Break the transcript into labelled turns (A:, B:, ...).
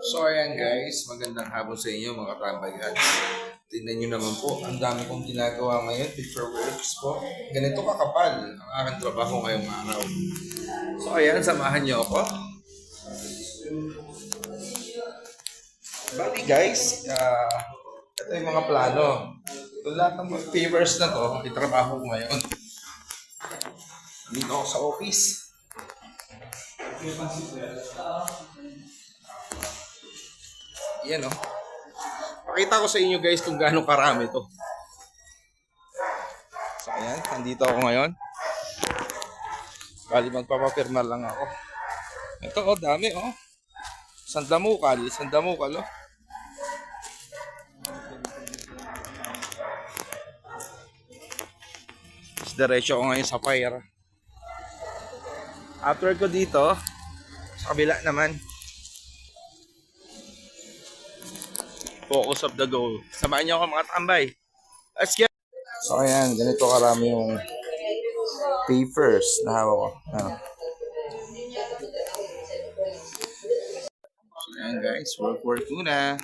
A: So ayan guys, magandang hapon sa inyo mga kabayan. Tingnan nyo naman po, ang dami kong ginagawa ngayon, picture works po. Ganito kakapal ang aking trabaho ngayong araw. So ayan, samahan nyo ako. Bali guys, ito yung mga plano. Ito lahat ng papers na to, itrabaho ko ngayon. Dito ako sa office. Yan o. Pakita ko sa inyo guys kung gaano karami to. So ayan, nandito ako ngayon. Bali magpapapirma lang ako. Ito oh, dami oh. Sandamukal oh. Diretso ako ngayon sa fire. After ko dito, sa kabila naman. Focus of the goal. Samahan niyo ako mga tambay. Let's get. So ayan, ganito karami yung papers na hawak ko. So ayan guys, work muna.